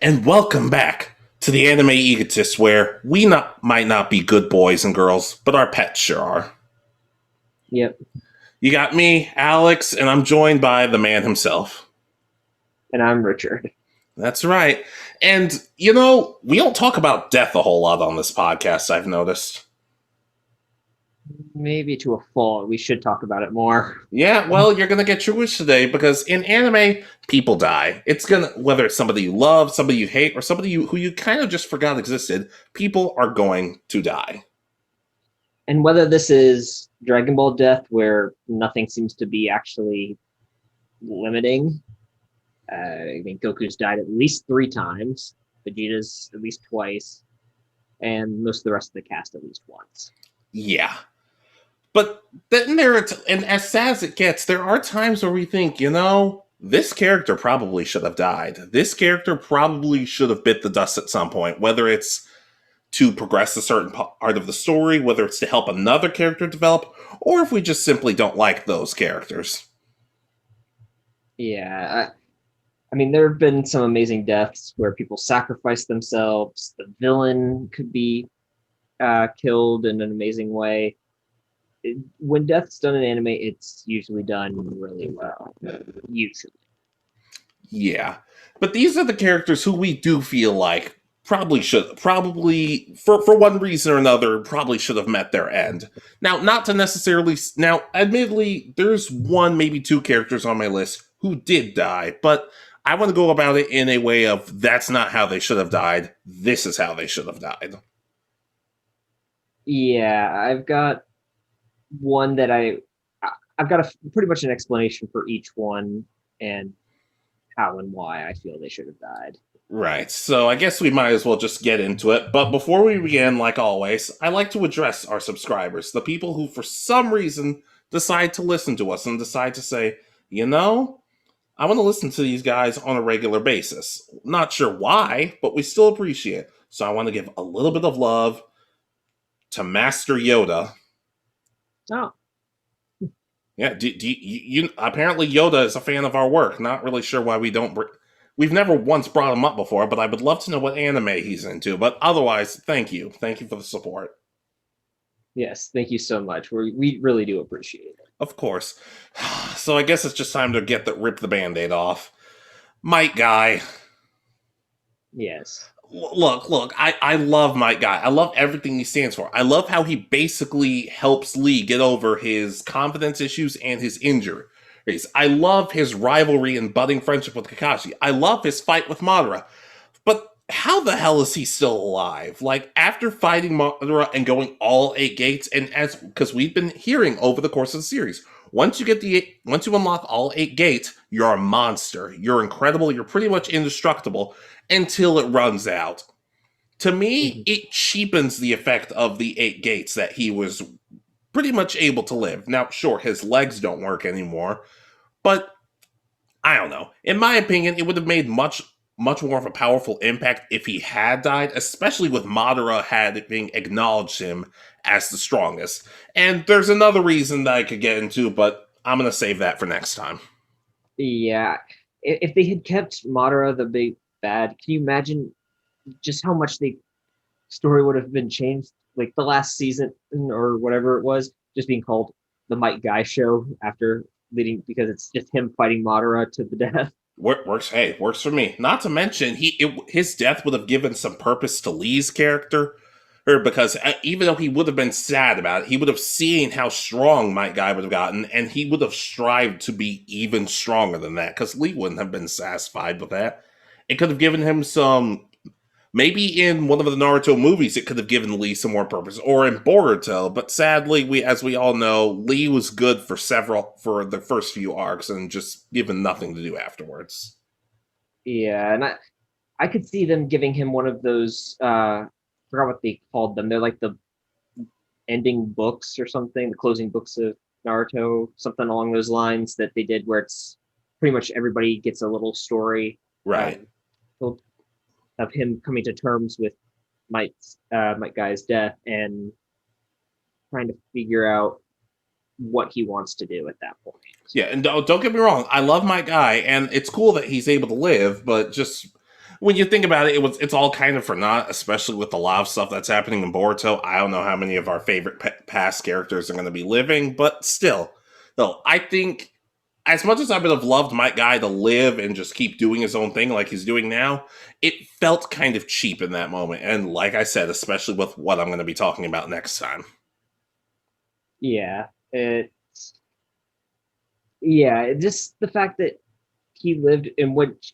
And welcome back to the Anime Egotists, where we might not be good boys and girls, but our pets sure are. Yep. You got me, Alex, and I'm joined by the man himself. And I'm Richard. That's right. And, you know, we don't talk about death a whole lot on this podcast, I've noticed. Maybe to a fault. We should talk about it more. Yeah, well, you're going to get your wish today, because in anime, people die. It's going to, whether it's somebody you love, somebody you hate, or somebody who you kind of just forgot existed, people are going to die. And whether this is Dragon Ball death, where nothing seems to be actually limiting. I mean, Goku's died at least 3 times, Vegeta's at least twice, and most of the rest of the cast at least once. Yeah. But then and as sad as it gets, there are times where we think, you know, this character probably should have died. This character probably should have bit the dust at some point, whether it's to progress a certain part of the story, whether it's to help another character develop, or if we just simply don't like those characters. Yeah, I mean, there have been some amazing deaths where people sacrifice themselves. The villain could be killed in an amazing way. When death's done in anime, it's usually done really well. Usually. Yeah. But these are the characters who we do feel like probably for one reason or another, probably should have met their end. Now, admittedly, there's 1, maybe 2 characters on my list who did die, but I want to go about it in a way of, that's not how they should have died. This is how they should have died. Yeah, I've got one that I've got pretty much an explanation for each one and how and why I feel they should have died. Right, so I guess we might as well just get into it. But before we begin, like always, I like to address our subscribers, the people who for some reason decide to listen to us and decide to say, you know, I want to listen to these guys on a regular basis. Not sure why, but we still appreciate it. So I want to give a little bit of love to Master Yoda. Oh. Yeah, you apparently Yoda is a fan of our work. Not really sure why we've never once brought him up before, but I would love to know what anime he's into. But otherwise, thank you for the support. Yes, thank you so much. We really do appreciate it. Of course. So I guess it's just time to rip the Band-Aid off. Might Guy. Yes. Look, I love Might Guy. I love everything he stands for. I love how he basically helps Lee get over his confidence issues and his injuries. I love his rivalry and budding friendship with Kakashi. I love his fight with Madara. But how the hell is he still alive? Like, after fighting Madara and going all 8 gates, and because we've been hearing over the course of the series, once you unlock all 8 gates, you're a monster. You're incredible. You're pretty much indestructible until it runs out. To me, it cheapens the effect of the 8 gates that he was pretty much able to live. Now, sure, his legs don't work anymore, but I don't know. In my opinion, it would have made much more of a powerful impact if he had died, especially with Madara having acknowledged him as the strongest. And there's another reason that I could get into, but I'm going to save that for next time. Yeah. If they had kept Madara the big bad, can you imagine just how much the story would have been changed? Like the last season or whatever it was, just being called the Might Guy show because it's just him fighting Madara to the death. Works for me. Not to mention, his death would have given some purpose to Lee's character, because even though he would have been sad about it, he would have seen how strong Might Guy would have gotten, and he would have strived to be even stronger than that, because Lee wouldn't have been satisfied with that. It could have given him some... Maybe in one of the Naruto movies, it could have given Lee some more purpose, or in Boruto. But sadly, as we all know, Lee was good for the first few arcs, and just given nothing to do afterwards. Yeah, and I could see them giving him one of those forgot what they called them. They're like the ending books or something, the closing books of Naruto, something along those lines that they did, where it's pretty much everybody gets a little story Right. um, of him coming to terms with Might Guy's death and trying to figure out what he wants to do at that point. Yeah, and don't get me wrong, I love my guy, and it's cool that he's able to live, but just when you think about it, it's all kind of for naught, especially with a lot of stuff that's happening in Boruto. I don't know how many of our favorite past characters are going to be living, but still, though, I think as much as I would have loved my guy to live and just keep doing his own thing like he's doing now, it felt kind of cheap in that moment. And like I said, especially with what I'm going to be talking about next time. Yeah, it's just the fact that he lived in which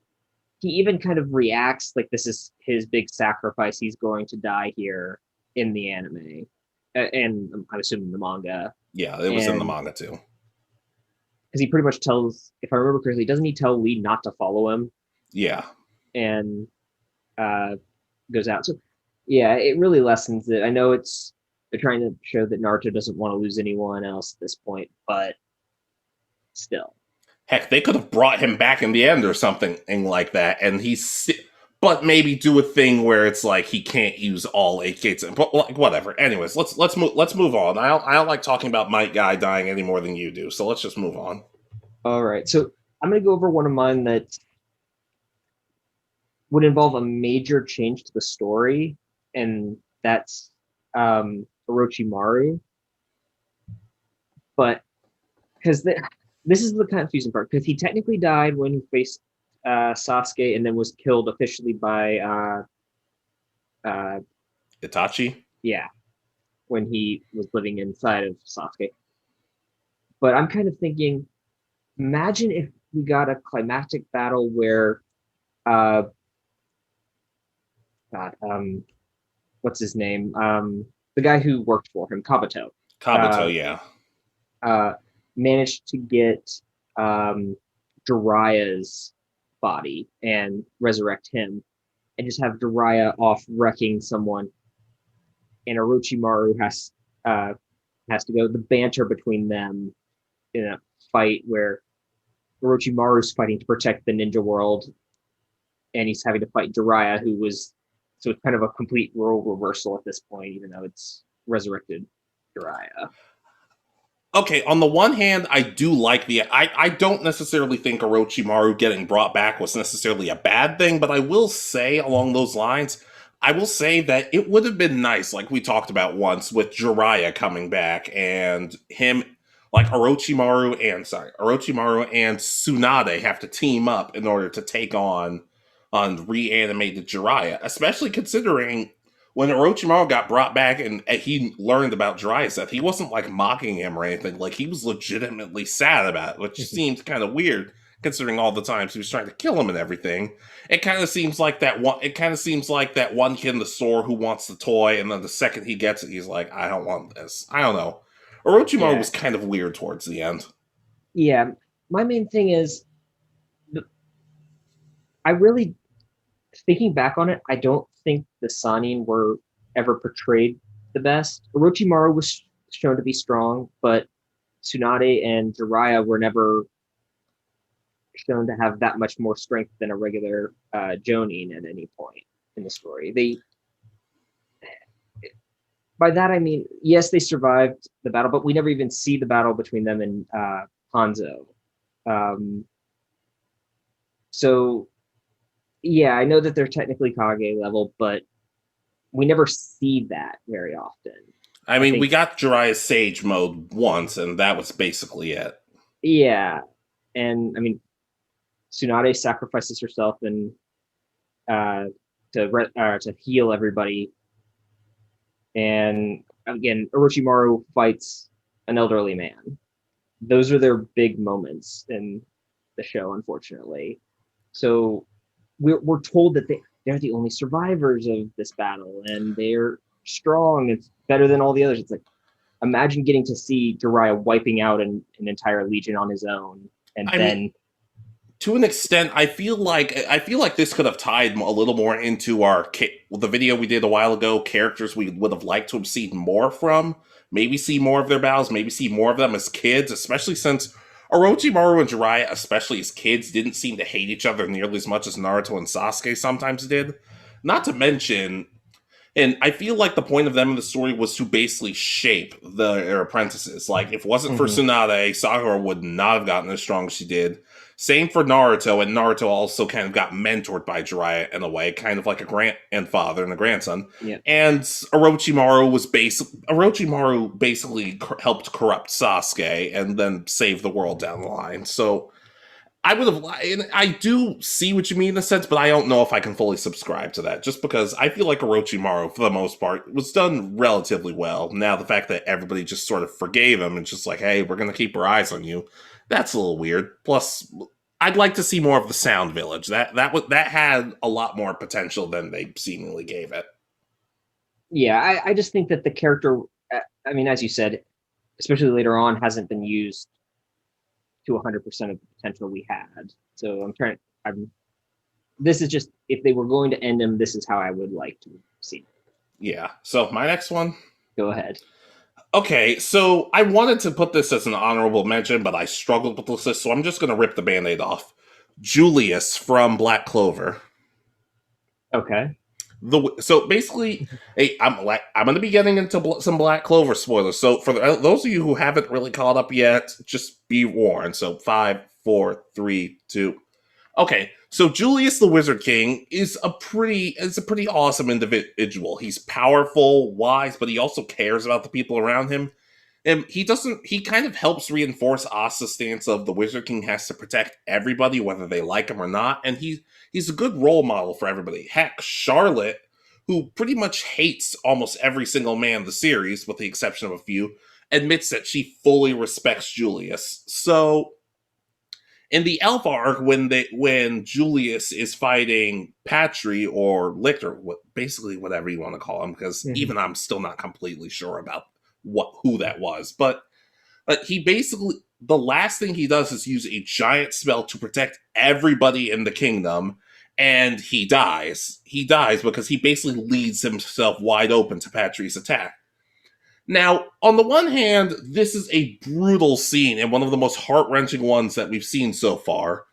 he even kind of reacts like this is his big sacrifice. He's going to die here in the anime, and I'm assuming the manga, Yeah, it was in the and manga too. because he pretty much tells, if I remember correctly, doesn't he tell Lee not to follow him Yeah. and uh, goes out? So yeah, it really lessens it. I know they're trying to show that Naruto doesn't want to lose anyone else at this point, but still. Heck, they could have brought him back in the end or something like that, and but maybe do a thing where it's like he can't use all eight gates, but like whatever. Anyways, let's move on. I don't like talking about Might Guy dying any more than you do, so let's just move on. All right, so I'm gonna go over one of mine that would involve a major change to the story, and that's Orochimaru. But because this is the confusing part, because he technically died when he faced Sasuke and then was killed officially by uh, Itachi? yeah, when he was living inside of Sasuke. But I'm kind of thinking, imagine if we got a climactic battle where uh, God, what's his name? The guy who worked for him, Kabuto, Kabuto, uh, yeah. uh, managed to get um, Jiraiya's body and resurrect him, and just have Jiraiya off wrecking someone, and Orochimaru has to go. The banter between them in a fight where Orochimaru's fighting to protect the ninja world, and he's having to fight Jiraiya, who was so it's kind of a complete role reversal at this point, even though it's resurrected Jiraiya. Okay, on the one hand, I do like I don't necessarily think Orochimaru getting brought back was necessarily a bad thing, but I will say along those lines, I will say that it would have been nice, like we talked about once, with Jiraiya coming back and him, like Orochimaru and Tsunade have to team up in order to take on reanimated Jiraiya, especially considering when Orochimaru got brought back and he learned about Jiraiya's death, he wasn't like mocking him or anything. Like he was legitimately sad about it, which seemed kind of weird considering all the times he was trying to kill him and everything. It kind of seems like that one. It kind of seems like that one kid in the store who wants the toy, and then the second he gets it, he's like, "I don't want this." I don't know. Orochimaru Yeah, was kind of weird towards the end. yeah. My main thing is, I really thinking back on it, I don't think the Sanin were ever portrayed the best. Orochimaru was shown to be strong, but Tsunade and Jiraiya were never shown to have that much more strength than a regular Jonin at any point in the story. They By that I mean, yes, they survived the battle, but we never even see the battle between them and Hanzo. Um, so yeah, I know that they're technically Kage level, but we never see that very often. I I mean, we think, got Jiraiya's Sage mode once, and that was basically it. yeah, and I mean, Tsunade sacrifices herself and uh, to heal everybody, and again, Orochimaru fights an elderly man. Those are their big moments in the show, unfortunately. So we're told that they're the only survivors of this battle, and they're strong. It's better than all the others. It's like imagine getting to see Jiraiya wiping out an entire legion on his own, and I mean, then To an extent, I feel like this could have tied a little more into the video we did a while ago. Characters we would have liked to have seen more from, maybe see more of their battles, maybe see more of them as kids, especially since Orochimaru and Jiraiya, especially as kids, didn't seem to hate each other nearly as much as Naruto and Sasuke sometimes did. Not to mention, and I feel like the point of them in the story was to basically shape their apprentices. Like, if it wasn't for Hmm. Tsunade, Sakura would not have gotten as strong as she did. Same for Naruto, and Naruto also kind of got mentored by Jiraiya in a way, kind of like a grandfather and a grandson. Yeah. And Orochimaru basically helped corrupt Sasuke and then save the world down the line. So I would have, and I do see what you mean in a sense, but I don't know if I can fully subscribe to that. Just because I feel like Orochimaru, for the most part, was done relatively well. Now, the fact that everybody just sort of forgave him and just like, hey, we're going to keep our eyes on you, that's a little weird. Plus, I'd like to see more of the Sound Village. That had a lot more potential than they seemingly gave it. Yeah, I just think that the character, I mean, as you said, especially later on, hasn't been used to 100% of the potential we had. So I'm, this is just, if they were going to end him, this is how I would like to see it. Yeah. So my next one. Go ahead. Okay, so I wanted to put this as an honorable mention, but I struggled with this list, so I'm just going to rip the band-aid off. Julius from Black Clover. Okay. So basically, hey, I'm going to be getting into some Black Clover spoilers. So for those of you who haven't really caught up yet, just be warned. So 5, 4, 3, 2. Okay, so Julius the Wizard King is a pretty awesome individual. He's powerful, wise, but he also cares about the people around him. And he kind of helps reinforce Asa's stance of the Wizard King has to protect everybody, whether they like him or not. And he's a good role model for everybody. Heck, Charlotte, who pretty much hates almost every single man in the series, with the exception of a few, admits that she fully respects Julius. So in the Alpha arc, when Julius is fighting Patry or Lictor, basically whatever you want to call him, because Hmm. even I'm still not completely sure about who that was, but he basically, the last thing he does is use a giant spell to protect everybody in the kingdom, and he dies. He dies because he basically leads himself wide open to Patry's attack. Now, on the one hand, this is a brutal scene and one of the most heart wrenching ones that we've seen so far.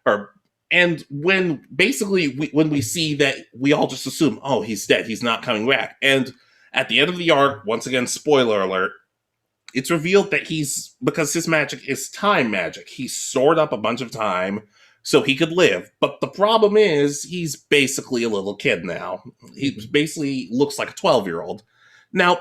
Or, and when we see that, we all just assume, oh, he's dead, he's not coming back. And at the end of the arc, once again, spoiler alert, it's revealed that because his magic is time magic, he stored up a bunch of time so he could live. But the problem is, he's basically a little kid now. He basically looks like a 12-year-old. Now,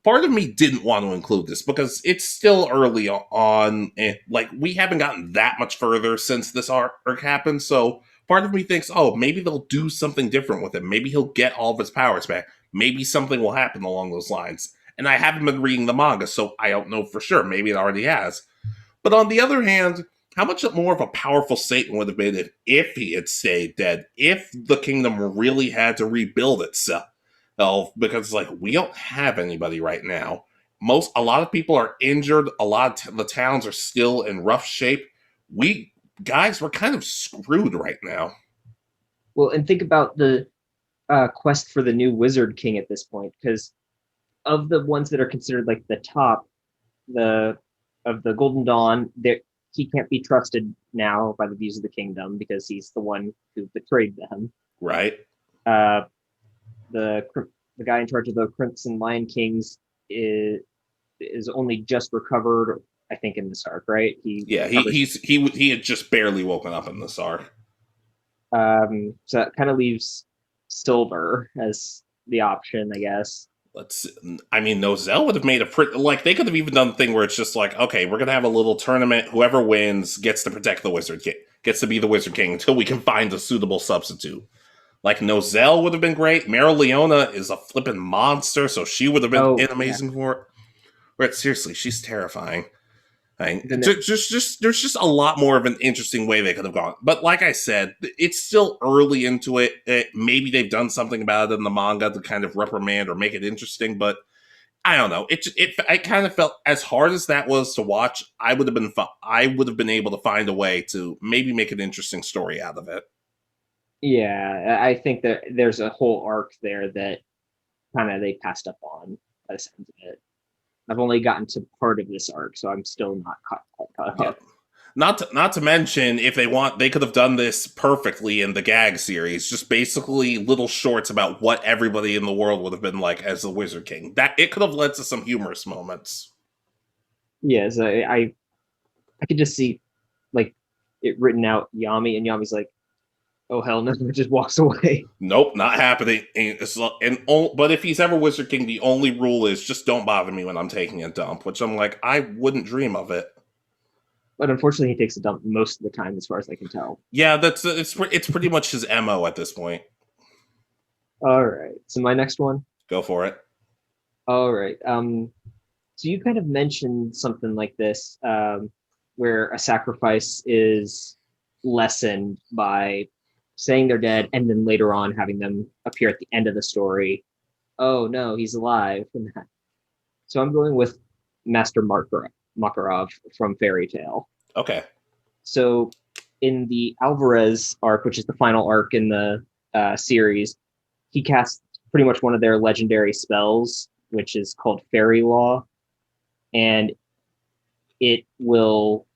part of me didn't want to include this because it's still early on. Like, we haven't gotten that much further since this arc happened. So part of me thinks, oh, maybe they'll do something different with him. Maybe he'll get all of his powers back. Maybe something will happen along those lines. And I haven't been reading the manga, so I don't know for sure. Maybe it already has. But on the other hand, how much more of a powerful Satan would have been if he had stayed dead, if the kingdom really had to rebuild itself? Because like we don't have anybody right now. A lot of people are injured. A lot of the towns are still in rough shape. We're kind of screwed right now. Well, and think about the quest for the new Wizard King at this point, because of the ones that are considered like the top, the of the Golden Dawn, there he can't be trusted now by the views of the kingdom because he's the one who betrayed them. Right? Uh, the the guy in charge of the Crimson Lion Kings is only just recovered, I think, in this arc, right? He Yeah, recovers. he had just barely woken up in this arc. So that kind of leaves Silver as the option, I guess. I mean, Nozel would have made a pretty, like, they could have even done the thing where it's just like, okay, we're going to have a little tournament. Whoever wins gets to protect the Wizard King, gets to be the Wizard King until we can find a suitable substitute. Like, Nozel would have been great. Meryl Leona is a flippin' monster, so she would have been Oh, an yeah. amazing for it. But seriously, she's terrifying. Then There's just a lot more of an interesting way they could have gone. But like I said, it's still early into it. Maybe they've done something about it in the manga to kind of reprimand or make it interesting. But I don't know. I kind of felt as hard as that was to watch. I would have been able to find a way to maybe make an interesting story out of it. Yeah, I think that there's a whole arc there that kind of they passed up on by the sounds of it. I've only gotten to part of this arc, so I'm still not caught Yeah. up. Not to mention, if they want, they could have done this perfectly in the gag series. Just basically little shorts about what everybody in the world would have been like as the Wizard King. That it could have led to some humorous moments. Yes, I could just see like it written out Yami, and Yami's like, "Oh hell no!" just walks away. Nope, not happening. But if he's ever Wizard King, the only rule is just don't bother me when I'm taking a dump. Which I'm like, I wouldn't dream of it. But unfortunately, he takes a dump most of the time, as far as I can tell. Yeah, it's pretty much his mo at this point. All right. So my next one. Go for it. All right. So you kind of mentioned something like this, where a sacrifice is lessened by saying they're dead, and then later on having them appear at the end of the story. Oh no, he's alive. So I'm going with Master Makarov from Fairy Tale. Okay. So in the Alvarez arc, which is the final arc in the series, he casts pretty much one of their legendary spells, which is called Fairy Law, and it will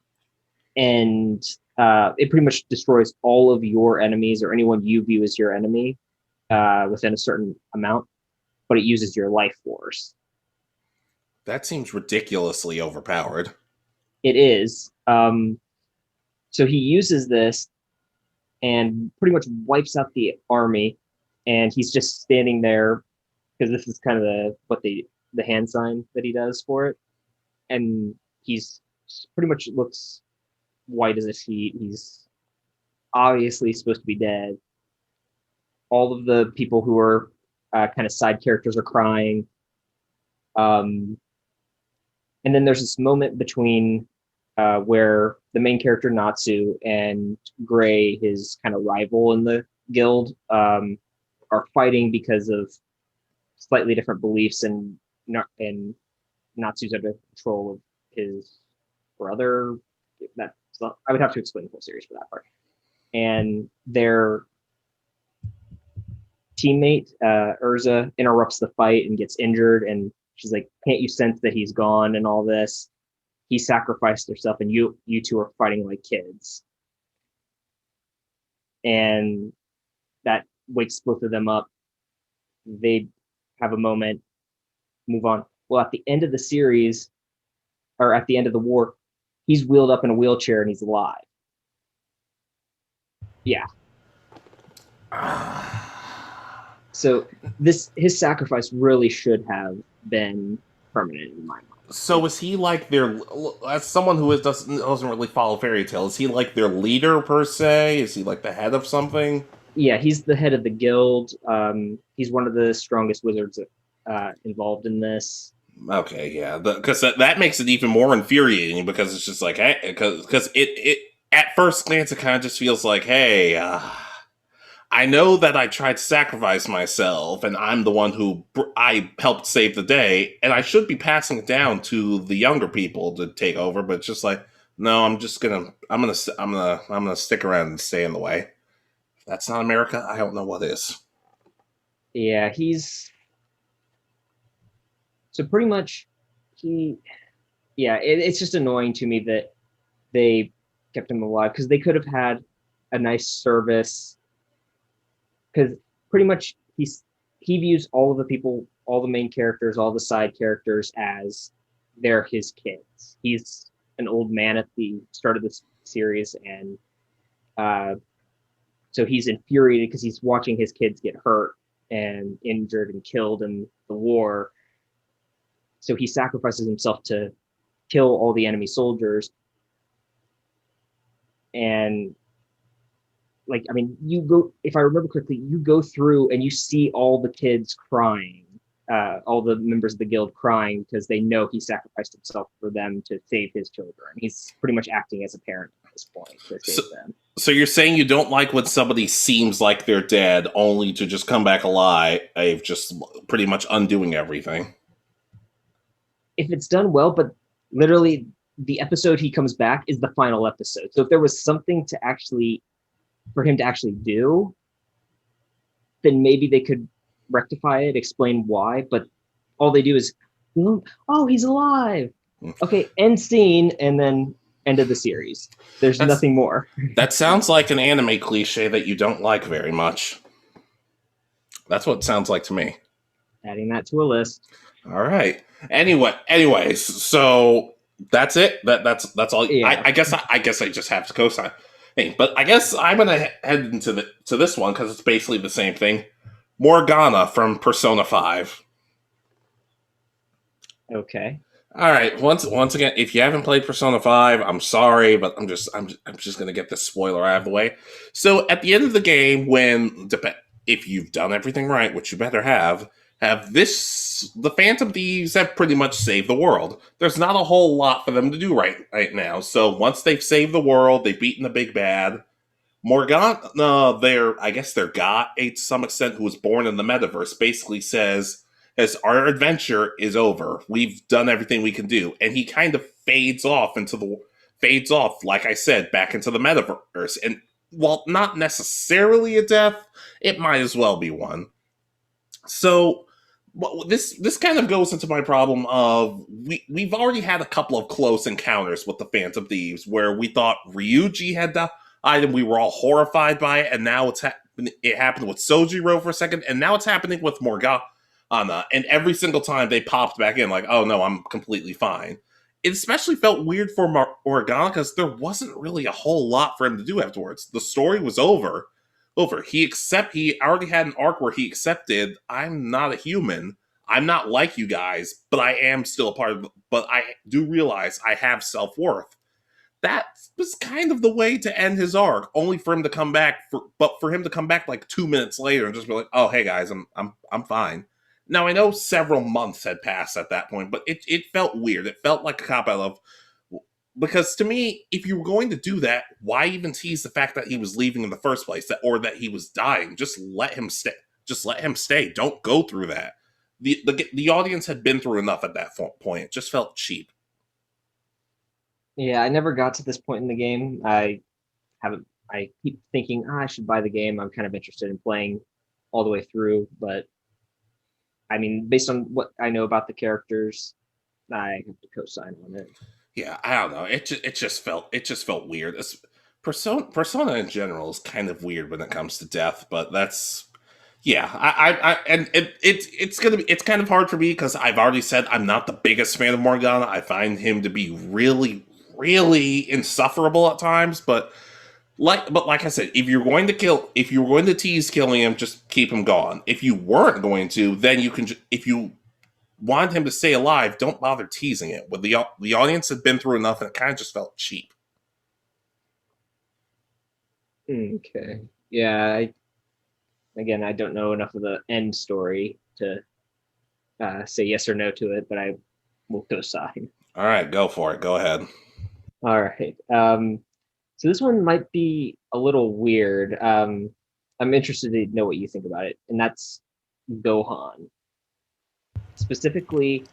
end. It pretty much destroys all of your enemies or anyone you view as your enemy within a certain amount, but it uses your life force. That seems ridiculously overpowered. It is. So he uses this and pretty much wipes out the army, and he's just standing there because this is kind of the hand sign that he does for it, and he's pretty much looks white as a sheet. He's obviously supposed to be dead. All of the people who are kind of side characters are crying. And then there's this moment between where the main character Natsu and Gray, his kind of rival in the guild, are fighting because of slightly different beliefs, and Natsu's under control of his brother. I would have to explain the whole series for that part. And their teammate Urza interrupts the fight and gets injured, and she's like, "Can't you sense that he's gone?" And all this. He sacrificed herself, and you two are fighting like kids. And that wakes both of them up. They have a moment, move on. Well, at the end of the series, or at the end of the war, he's wheeled up in a wheelchair and he's alive. Yeah. So his sacrifice really should have been permanent in my mind. So is he like their, as someone who doesn't really follow Fairy Tale, is he like their leader per se? Is he like the head of something? Yeah, he's the head of the guild. He's one of the strongest wizards involved in this. Okay, yeah, because that makes it even more infuriating, because it's just like, hey, because it at first glance it kind of just feels like, hey, I know that I tried to sacrifice myself, and I'm the one who I helped save the day, and I should be passing it down to the younger people to take over. But it's just like, no, I'm gonna stick around and stay in the way. If that's not America, I don't know what is. Yeah, so pretty much it's just annoying to me that they kept him alive, because they could have had a nice service, because pretty much he views all of the people, all the main characters, all the side characters as they're his kids. He's an old man at the start of this series, and so he's infuriated because he's watching his kids get hurt and injured and killed in the war. So he sacrifices himself to kill all the enemy soldiers. And like, I mean, if I remember correctly, you go through and you see all the kids crying, all the members of the guild crying, because they know he sacrificed himself for them to save his children. He's pretty much acting as a parent at this point to save them. So you're saying you don't like when somebody seems like they're dead only to just come back alive, just pretty much undoing everything. if it's done well, but literally the episode he comes back is the final episode. So if there was something to actually for him to actually do, then maybe they could rectify it, explain why. But all they do is, oh, he's alive. Okay, end scene, and then end of the series. There's nothing more. That sounds like an anime cliche that you don't like very much. That's what it sounds like to me. Adding that to a list. All right. Anyways, so that's it. That's all. Yeah. I guess I just have to co-sign. Hey, but I guess I'm gonna head into this one because it's basically the same thing. Morgana from Persona 5. Okay. All right. Once again, if you haven't played Persona 5, I'm sorry, but I'm just gonna get this spoiler out of the way. So at the end of the game, if you've done everything right, which you better have the Phantom Thieves have pretty much saved the world. There's not a whole lot for them to do right now. So once they've saved the world, they've beaten the big bad. Morgana, their god, to some extent, who was born in the metaverse, basically says, as our adventure is over, we've done everything we can do. And he kind of fades off, like I said, back into the metaverse. And while not necessarily a death, it might as well be one. So this kind of goes into my problem of we've already had a couple of close encounters with the Phantom Thieves where we thought Ryuji had died and we were all horrified by it, and now it happened with Sojiro for a second, and now it's happening with Morgana, and every single time they popped back in like, oh no, I'm completely fine. It especially felt weird for Morgana because there wasn't really a whole lot for him to do afterwards. The story was over. He already had an arc where he accepted, I'm not a human. I'm not like you guys, but I am still a part of it. But I do realize I have self-worth. That was kind of the way to end his arc, only for him to come back for him to come back like 2 minutes later and just be like, "Oh, hey guys, I'm fine." Now I know several months had passed at that point, but it felt weird. It felt like a cop out of, because to me, if you were going to do that, why even tease the fact that he was leaving in the first place, or that he was dying? Just let him stay. Don't go through that. The audience had been through enough at that point. It just felt cheap. Yeah, I never got to this point in the game. I keep thinking, I should buy the game. I'm kind of interested in playing all the way through, but I mean, based on what I know about the characters, I have to co-sign on it. Yeah, I don't know. It just felt weird. Persona in general is kind of weird when it comes to death, but that's, yeah. It's kind of hard for me because I've already said I'm not the biggest fan of Morgana. I find him to be really, really insufferable at times. But like I said, if you were going to tease killing him, just keep him gone. If you weren't going to, then you can. If you want him to stay alive, don't bother teasing it. But the audience had been through enough, and it kind of just felt cheap. Okay. Yeah. Again, I don't know enough of the end story to say yes or no to it, but I will co-sign. All right, go for it. Go ahead. All right. So this one might be a little weird. I'm interested to know what you think about it, and that's Gohan. Specifically,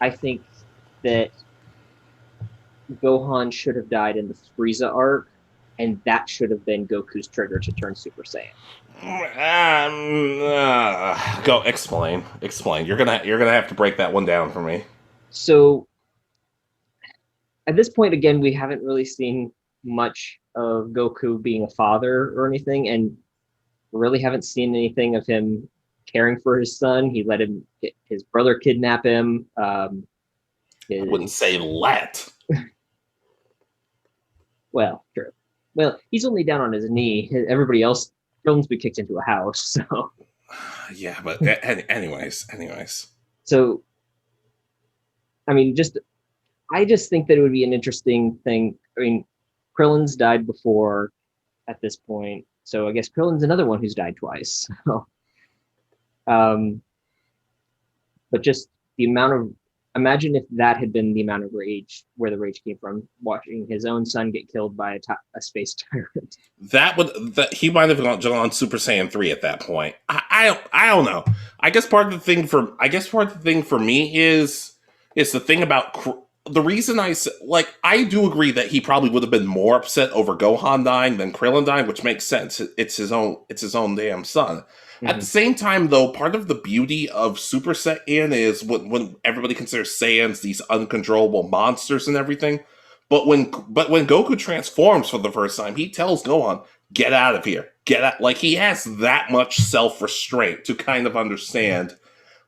I think that Gohan should have died in the Frieza arc, and that should have been Goku's trigger to turn Super Saiyan. Go explain. You're gonna have to break that one down for me. So at this point, again, we haven't really seen much of Goku being a father or anything, and really haven't seen anything of him caring for his son. He let his brother kidnap him. I wouldn't say let. Well, true. Well, he's only down on his knee. Everybody else, Krillin's been kicked into a house. So yeah, but anyways. So, I mean, I just think that it would be an interesting thing. I mean, Krillin's died before at this point, so I guess Krillin's another one who's died twice. So, but just the amount of, imagine if that had been the amount of rage, where the rage came from, watching his own son get killed by a space tyrant. He might have gone on Super Saiyan 3 at that point. I don't know. I guess part of the thing for me is It's the thing about the reason like I do agree that he probably would have been more upset over Gohan dying than Krillin dying, which makes sense. It's his own damn son. At the Hmm. same time, though, part of the beauty of Super Saiyan is when everybody considers Saiyans these uncontrollable monsters and everything. But when Goku transforms for the first time, he tells Gohan, "Get out of here, get out!" Like he has that much self restraint to kind of understand,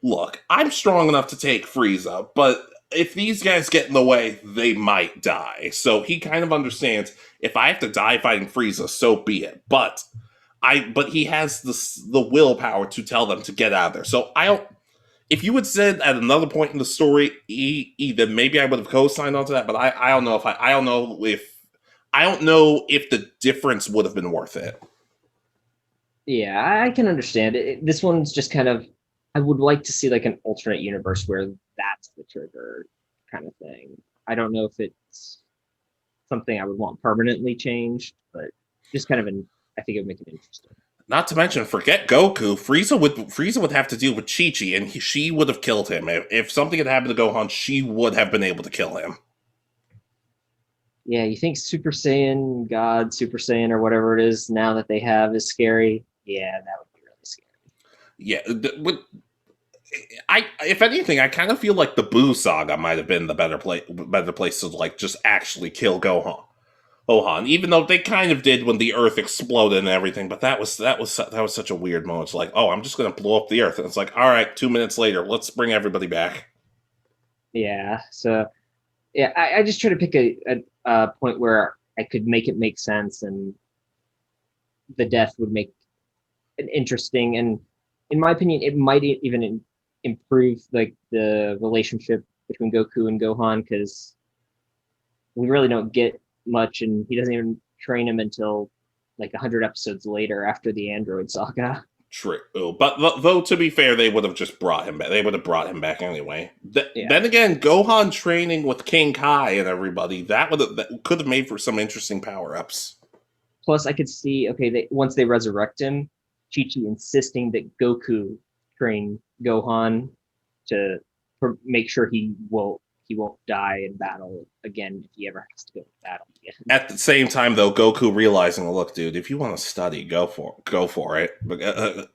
look, I'm strong enough to take Frieza, but if these guys get in the way, they might die. So he kind of understands, if I have to die fighting Frieza, so be it. But he has the willpower to tell them to get out of there. So I don't. If you had said at another point in the story, then maybe I would have co-signed onto that. But I don't know if I don't know if the difference would have been worth it. Yeah, I can understand it. This one's just kind of. I would like to see like an alternate universe where that's the trigger kind of thing. I don't know if it's something I would want permanently changed, but just kind of an. I think it would make it interesting. Not to mention, forget Goku. Frieza would have to deal with Chi Chi, and she would have killed him. If something had happened to Gohan, she would have been able to kill him. Yeah, you think Super Saiyan God, Super Saiyan, or whatever it is now that they have is scary? Yeah, that would be really scary. Yeah, if anything, I kind of feel like the Boo saga might have been the better place to like just actually kill Gohan, even though they kind of did when the Earth exploded and everything. But that was such a weird moment. It's like, oh, I'm just gonna blow up the Earth, and it's like, all right, 2 minutes later, let's bring everybody back. Yeah, so yeah, I just try to pick a point where I could make it make sense, and the death would make it interesting. And in my opinion, it might even improve like the relationship between Goku and Gohan because we really don't get much, and he doesn't even train him until like 100 episodes later after the Android saga. True, but though to be fair, they would have just brought him back. They would have brought him back anyway. Yeah. Then again, Gohan training with King Kai and everybody that could have made for some interesting power ups. Plus, I could see okay, once they resurrect him, Chi Chi insisting that Goku train Gohan to make sure he won't die in battle again if he ever has to go to battle again. At the same time, though, Goku realizing, look, dude, if you want to study, go for it. But,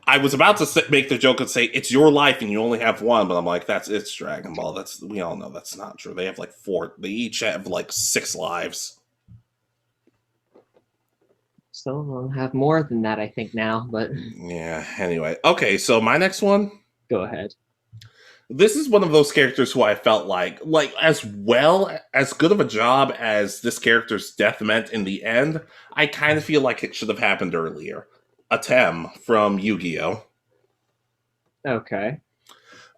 I was about to make the joke and say it's your life and you only have one, but I'm like, it's Dragon Ball. We all know that's not true. They have like four. They each have like 6 lives. So I'll have more than that, I think now, but Yeah. Anyway, okay. So my next one. go ahead. This is one of those characters who I felt like as well as good of a job as this character's death meant in the end, I kind of feel like it should have happened earlier. Atem from Yu-Gi-Oh. Okay.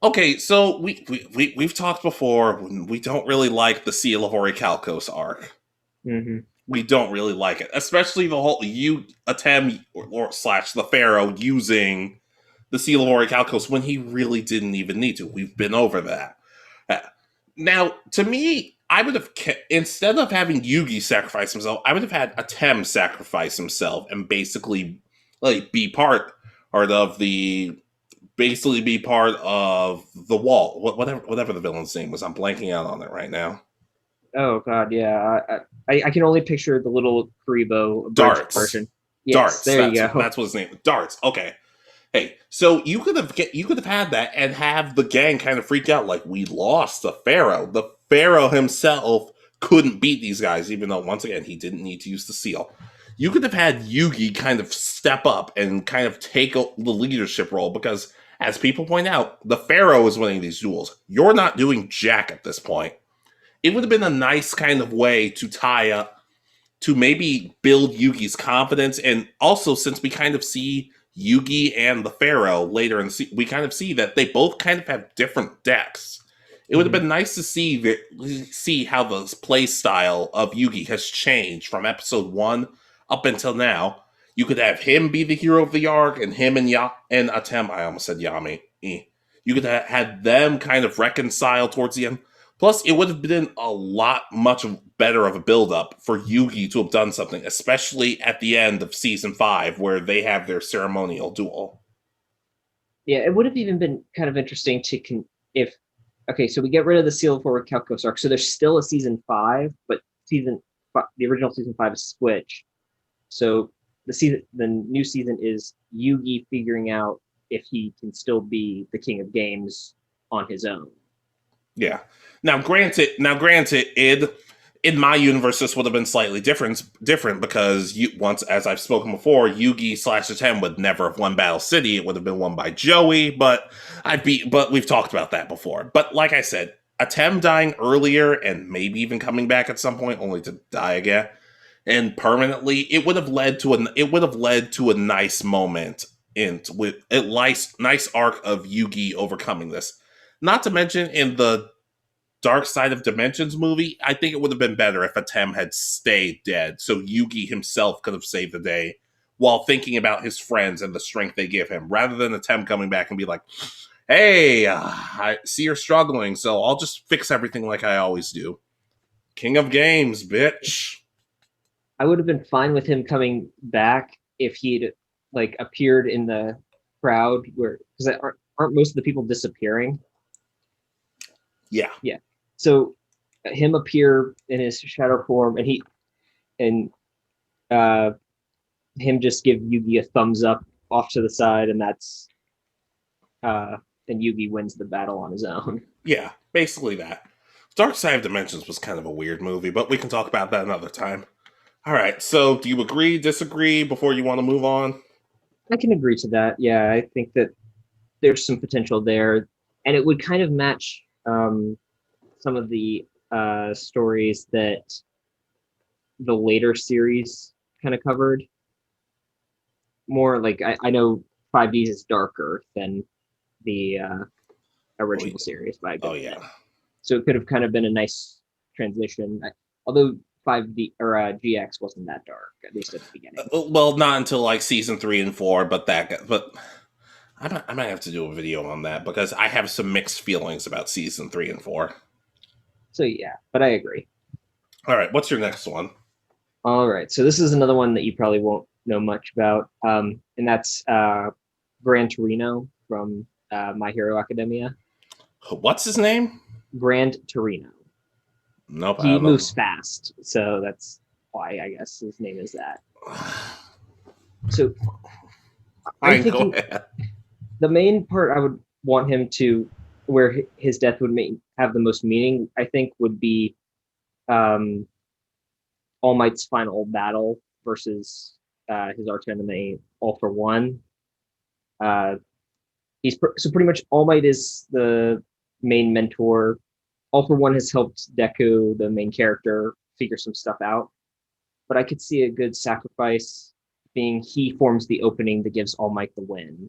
Okay, so we've talked before. We don't really like the Seal of Orichalcos arc. Hmm. We don't really like it, especially the whole Atem or slash the Pharaoh using the Seal of Orichalcos when he really didn't even need to. We've been over that. Uh, Now, to me, I would have instead of having Yugi sacrifice himself, I would have had Atem sacrifice himself and basically like be part of the wall. Whatever the villain's name was, I'm blanking out on it right now. Oh God, yeah. I can only picture the little Karibo abridged Darts, version. Yes, darts. there you That's go. that's what his name. Darts. Okay. Hey, so you could have had that and have the gang kind of freak out like we lost the Pharaoh. The Pharaoh himself couldn't beat these guys, even though once again he didn't need to use the seal. You could have had Yugi kind of step up and kind of take the leadership role because, as people point out, the Pharaoh is winning these duels. You're not doing jack at this point. It would have been a nice kind of way to tie up to maybe build Yugi's confidence. And also, since we kind of see Yugi and the Pharaoh later in we kind of see that they both kind of have different decks. It would have Hmm. been nice to see how the play style of Yugi has changed from episode 1 up until now. You could have him be the hero of the arc, and him and Atem. I almost said Yami. You could have had them kind of reconcile towards the end. Plus, it would have been a lot much better of a build up for Yugi to have done something, especially at the end of season 5, where they have their ceremonial duel. Yeah, it would have even been kind of interesting to if okay, so we get rid of the Seal Forward Calcos arc. So there's still a season 5, but the original season 5 is Switch. So the new season is Yugi figuring out if he can still be the king of games on his own. Yeah. Now granted, in my universe, this would have been slightly different because once, as I've spoken before, Yugi slash Atem would never have won Battle City. It would have been won by Joey, but we've talked about that before. But like I said, Atem dying earlier and maybe even coming back at some point, only to die again and permanently, it would have led to a nice moment with a nice arc of Yugi overcoming this. Not to mention in the Dark Side of Dimensions movie, I think it would have been better if Atem had stayed dead, so Yugi himself could have saved the day while thinking about his friends and the strength they give him, rather than Atem coming back and be like, "Hey, I see you're struggling, so I'll just fix everything like I always do." King of games, bitch. I would have been fine with him coming back if he'd like appeared in the crowd where because aren't most of the people disappearing? Yeah. Yeah. So him appear in his shadow form and uh him just give Yugi a thumbs up off to the side, and that's and Yugi wins the battle on his own. Yeah, basically that. Dark Side of Dimensions was kind of a weird movie, but we can talk about that another time. All right, so do you agree, disagree before you want to move on? I can agree to that. Yeah, I think that there's some potential there, and it would kind of match some of the stories that the later series kind of covered. More like I know 5Ds is darker than the Oh, original series by a oh good bit. yeah. So it could have kind of been a nice transition. Although 5D or GX wasn't that dark, at least at the beginning. Well, not until like season 3 and 4, but I might have to do a video on that because I have some mixed feelings about season 3 and 4. So yeah, but I agree. All right, what's your next one? All right, so this is another one that you probably won't know much about, and that's Gran Torino from My Hero Academia. What's his name? Grand Torino. Nope, I He don't know. moves fast, so that's why I guess his name is that. So I'm Fine, go thinking ahead. the main part I would want him to, where his death would have the most meaning, I think, would be um, All Might's final battle versus his arch enemy, All for One. Uh, so pretty much All Might is the main mentor. All for One has helped Deku, the main character, figure some stuff out. But I could see a good sacrifice being he forms the opening that gives All Might the win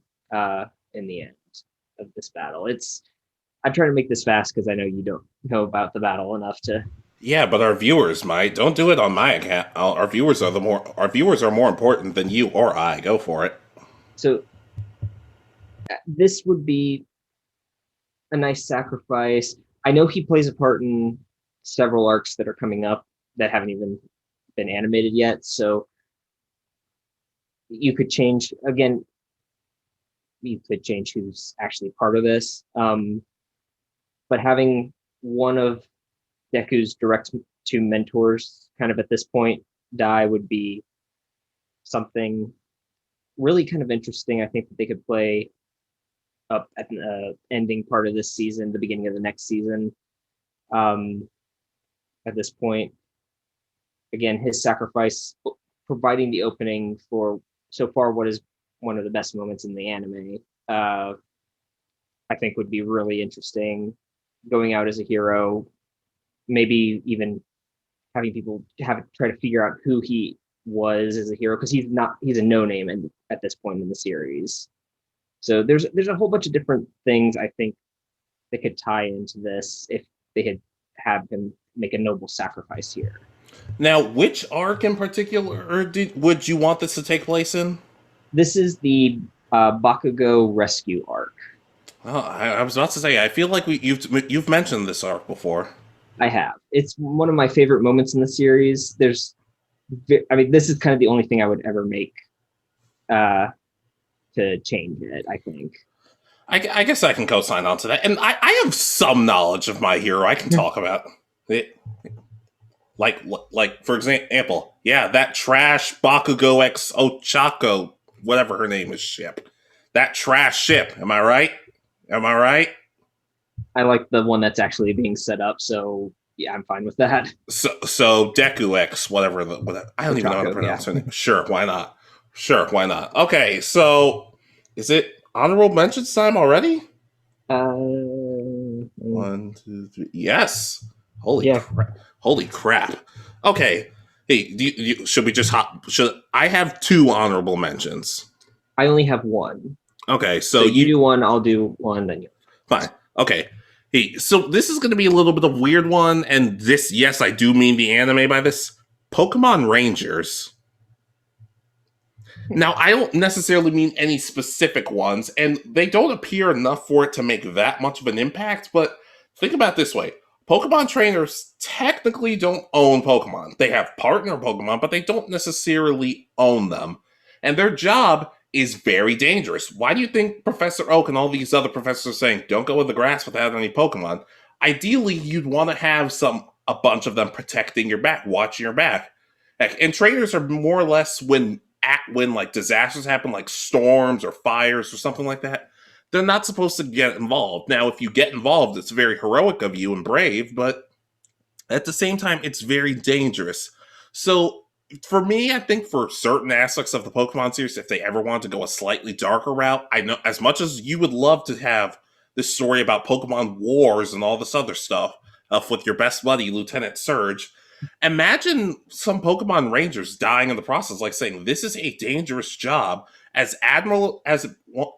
in the end of this battle. I'm trying to make this fast because I know you don't know about the battle enough to. Yeah, but our viewers might. Don't do it on my account. Our viewers are more important than you or I. Go for it. So this would be a nice sacrifice. I know he plays a part in several arcs that are coming up that haven't even been animated yet. So you could change again. You could change who's actually part of this. But having one of Deku's direct to mentors kind of at this point die would be something really kind of interesting. I think that they could play up at the ending part of this season, the beginning of the next season. At this point, again, his sacrifice providing the opening for so far what is one of the best moments in the anime. I think would be really interesting. Going out as a hero, maybe even having people try to figure out who he was as a hero because he's a no name at this point in the series. So there's a whole bunch of different things I think that could tie into this if they had him make a noble sacrifice here. Now, which arc in particular would you want this to take place in? This is the Bakugo rescue arc. Oh, I was about to say. I feel like you've mentioned this arc before. I have. It's one of my favorite moments in the series. This is kind of the only thing I would ever make to change it, I think. I guess I can co-sign on to that. And I have some knowledge of My Hero I can talk about. It, like for example, yeah, that trash Bakugo X Ochako, whatever her name is, ship. That trash ship. Am I right? Am I right? I like the one that's actually being set up, so yeah, I'm fine with that. So Deku X, whatever. I don't even know how to Ochako, yeah. pronounce her name. Sure, why not? Sure, why not? Okay, so is it honorable mentions time already? One, two, three. Yes. Holy Yeah, crap! Holy crap! Okay. Hey, should we just hop? Should I have two honorable mentions? I only have one. Okay, So so you you do one, I'll do one, then you. fine. Okay. Hey, so this is going to be a little bit of a weird one, and this, yes, I do mean the anime by this. Pokemon Rangers. Now, I don't necessarily mean any specific ones, and they don't appear enough for it to make that much of an impact, but think about it this way. Pokemon trainers technically don't own Pokemon. They have partner Pokemon, but they don't necessarily own them. And their job is very dangerous. Why do you think Professor Oak and all these other professors are saying, don't go in the grass without any Pokemon? Ideally, you'd want to have a bunch of them protecting your back, watching your back. Heck, and trainers are more or less when like disasters happen, like storms or fires or something like that, they're not supposed to get involved. Now, if you get involved, it's very heroic of you and brave, but at the same time, it's very dangerous. So, for me, I think for certain aspects of the Pokemon series, if they ever want to go a slightly darker route, I know as much as you would love to have this story about Pokemon Wars and all this other stuff with your best buddy, Lieutenant Surge. Imagine some Pokemon Rangers dying in the process, like saying, this is a dangerous job. As admirable as it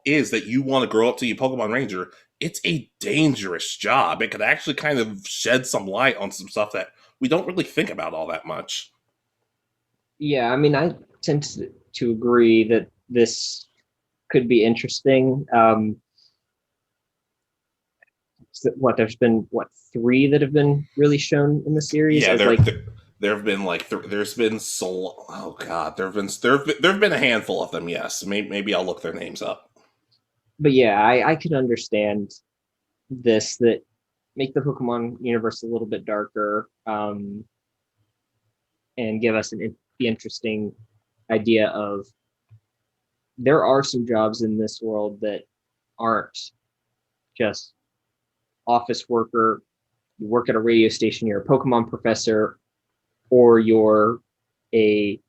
is that you want to grow up to be a Pokemon Ranger, it's a dangerous job. It could actually kind of shed some light on some stuff that we don't really think about all that much. Yeah, I mean, I tend to agree that this could be interesting. What there's been three that have been really shown in the series Yeah, as like, there have been there's been so oh god there have been a handful of them. Yes, maybe I'll look their names up. but yeah, I could understand this that make the Pokemon universe a little bit darker, and give us the interesting idea of there are some jobs in this world that aren't just office worker, you work at a radio station, you're a Pokemon professor, or you're a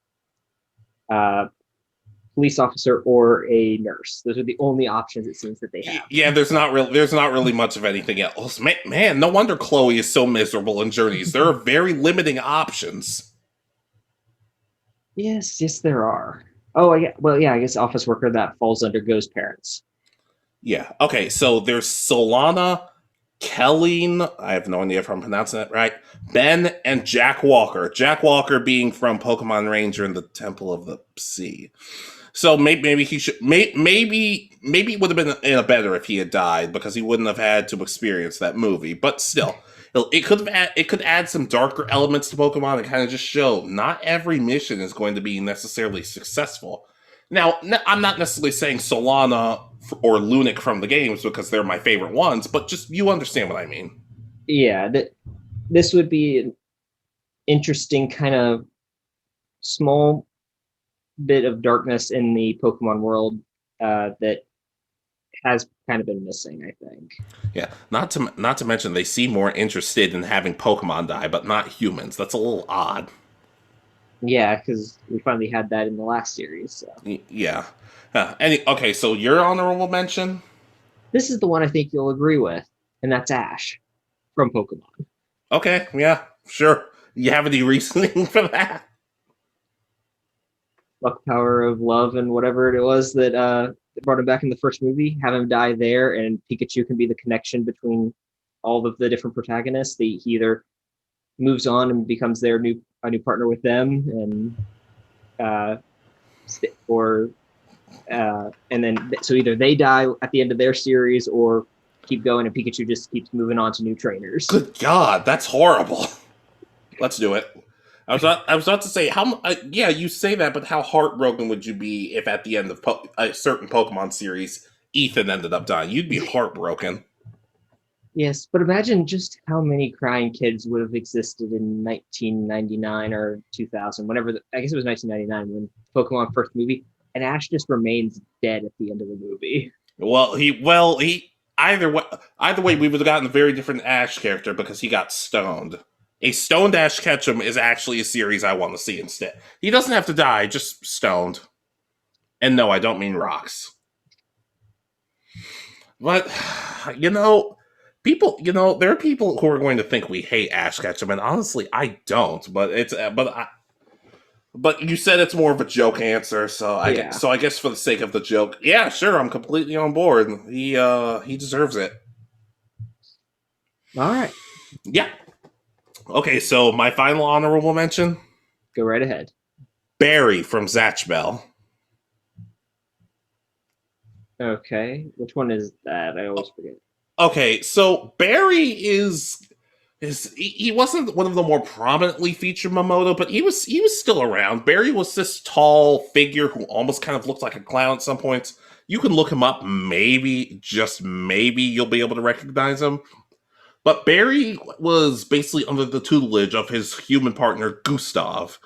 police officer or a nurse. Those are the only options it seems that they have. Yeah, there's not really much of anything else. Man, no wonder Chloe is so miserable in Journeys. There are very limiting options. Yes, there are. Oh, yeah, I guess office worker that falls under Go's parents. Yeah. Okay. So there's Solana, Kelleen. I have no idea if I'm pronouncing that right. Ben and Jack Walker. Jack Walker being from Pokemon Ranger in the Temple of the Sea. So maybe he should. Maybe it would have been better if he had died because he wouldn't have had to experience that movie. But still, it could add some darker elements to Pokemon and kind of just show not every mission is going to be necessarily successful. Now, I'm not necessarily saying Solana or Lunac from the games because they're my favorite ones, but just you understand what I mean. Yeah, this would be an interesting kind of small bit of darkness in the Pokemon world that has kind of been missing, I think. Yeah, not to mention they seem more interested in having Pokemon die, but not humans. That's a little odd. Yeah, because we finally had that in the last series. So. Yeah. Okay, so your honorable mention. This is the one I think you'll agree with, and that's Ash from Pokemon. Okay, yeah, sure. You have any reasoning for that? Luck power of love and whatever it was that brought him back in the first movie. Have him die there, and Pikachu can be the connection between all of the different protagonists. He either moves on and becomes a new partner with them, and and then so either they die at the end of their series or keep going, and Pikachu just keeps moving on to new trainers. Good God, that's horrible. Let's do it. I was about to say how. Yeah, you say that, but how heartbroken would you be if at the end of a certain Pokemon series Ethan ended up dying. You'd be heartbroken. Yes, but imagine just how many crying kids would have existed in 1999 or 2000, whenever I guess it was 1999 when Pokemon first movie, and Ash just remains dead at the end of the movie. Well, he either way, we would have gotten a very different Ash character because he got stoned. A stoned Ash Ketchum is actually a series I want to see instead. He doesn't have to die, just stoned. And no, I don't mean rocks. But there are people who are going to think we hate Ash Ketchum, and honestly, I don't. But you said it's more of a joke answer, Yeah. I guess for the sake of the joke, yeah, sure, I'm completely on board. He deserves it. All right. Yeah. Okay, so my final honorable mention: Go right ahead. Barry from Zatch Bell. Okay. Which one is that? I always forget. Okay, so Barry he wasn't one of the more prominently featured Mamoto, but he was still around. Barry was this tall figure who almost kind of looked like a clown at some points. You can look him up, maybe, just maybe you'll be able to recognize him. But Barry was basically under the tutelage of his human partner Gustav,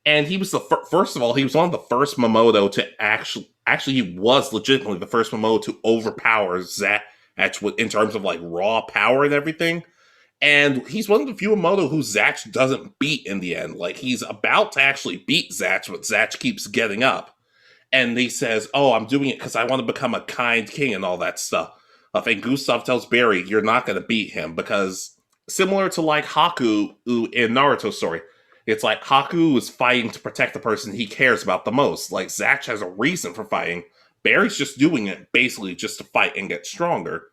and he was first of all, he was one of the first Mamoto to actually he was legitimately the first Mamoto to overpower Zatch in terms of like raw power and everything. And he's one of the few Mamoto who Zatch doesn't beat in the end. Like, he's about to actually beat Zatch, but Zatch keeps getting up. And he says, "Oh, I'm doing it because I want to become a kind king," and all that stuff. And Gustav tells Barry, "You're not going to beat him," because similar to like Haku in Naruto story, it's like Haku is fighting to protect the person he cares about the most. Like, Zatch has a reason for fighting. Barry's just doing it basically just to fight and get stronger.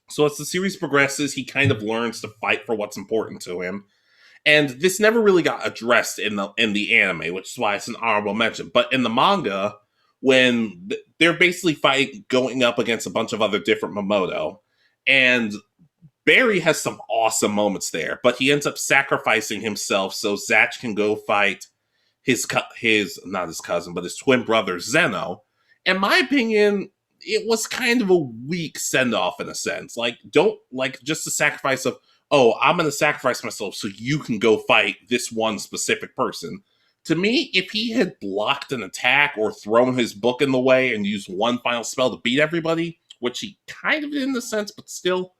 So as the series progresses, he kind of learns to fight for what's important to him. And this never really got addressed in the anime, which is why it's an honorable mention. But in the manga, when they're basically fighting, going up against a bunch of other different Mamoto, and Barry has some awesome moments there, but he ends up sacrificing himself so Zatch can go fight his not his cousin, but his twin brother Zeno. In my opinion, it was kind of a weak send off in a sense. Like, don't like just the sacrifice of, "Oh, I'm going to sacrifice myself so you can go fight this one specific person." To me, if he had blocked an attack or thrown his book in the way and used one final spell to beat everybody, which he kind of did in a sense, but still,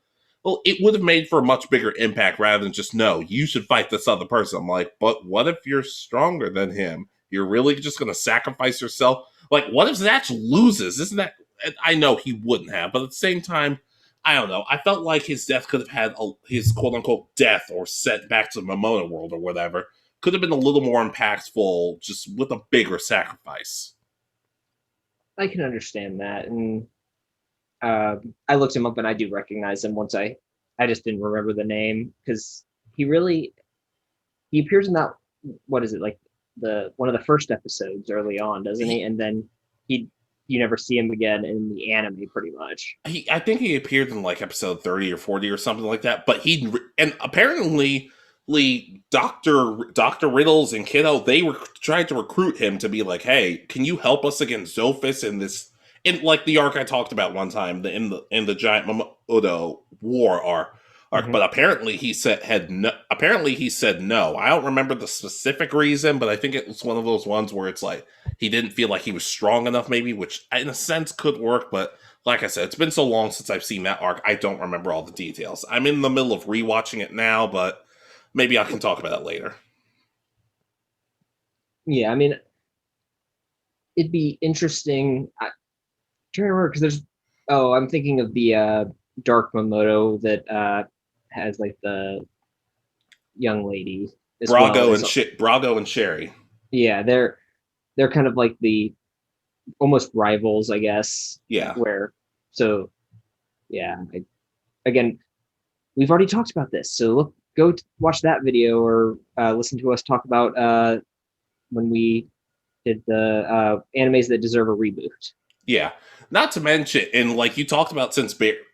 well, it would have made for a much bigger impact rather than just, "No, you should fight this other person." I'm like, but what if you're stronger than him? You're really just going to sacrifice yourself? Like, what if Zatch loses? Isn't that? I know he wouldn't have, but at the same time, I don't know. I felt like his death could have had his quote unquote death or set back to the Momona world or whatever could have been a little more impactful, just with a bigger sacrifice. I can understand that, and I looked him up and I do recognize him. I just didn't remember the name because he appears in that, what is it, like the one of the first episodes early on, doesn't he? And then he you never see him again in the anime, pretty much. I think he appeared in like episode 30 or 40 or something like that. But and apparently, Doctor Riddles and Kiddo, they were trying to recruit him to be like, "Hey, can you help us against Zophis in this?" In like the arc I talked about one time, in the giant Mamoto war arc. Mhm. But apparently he said no. Apparently he said no. I don't remember the specific reason, but I think it was one of those ones where it's like he didn't feel like he was strong enough, maybe, which in a sense could work. But like I said, it's been so long since I've seen that arc, I don't remember all the details. I'm in the middle of rewatching it now, but maybe I can talk about it later. Yeah, I mean, it'd be interesting. Trying to remember because there's. Oh, I'm thinking of the Dark Mamoto that has like the young lady as well. Brago and Sherry. Yeah, they're kind of like the almost rivals, I guess. Yeah. Where so yeah, again, we've already talked about this, so watch that video or listen to us talk about when we did the animes that deserve a reboot. Yeah. Not to mention, and like you talked about,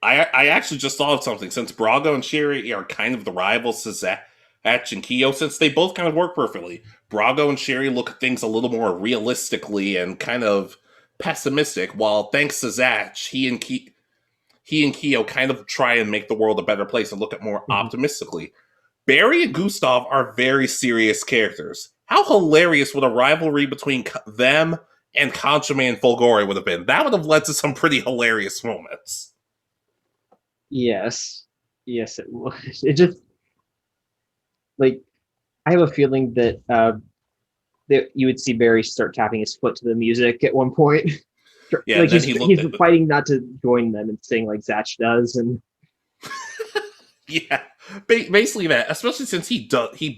I actually just thought of something. Since Brago and Sherry are kind of the rivals to Zatch and Kyo, since they both kind of work perfectly, Brago and Sherry look at things a little more realistically and kind of pessimistic, while thanks to Zach, he and Keo kind of try and make the world a better place and look at more Mhm. optimistically. Barry and Gustav are very serious characters. How hilarious would a rivalry between them and Conchame and Folgore would have been? That would have led to some pretty hilarious moments. Yes, yes, it was. It just like I have a feeling that that you would see Barry start tapping his foot to the music at one point. Yeah, Like and then he looked he's at fighting not to join them and sing like Zach does, and yeah, basically that. Especially since he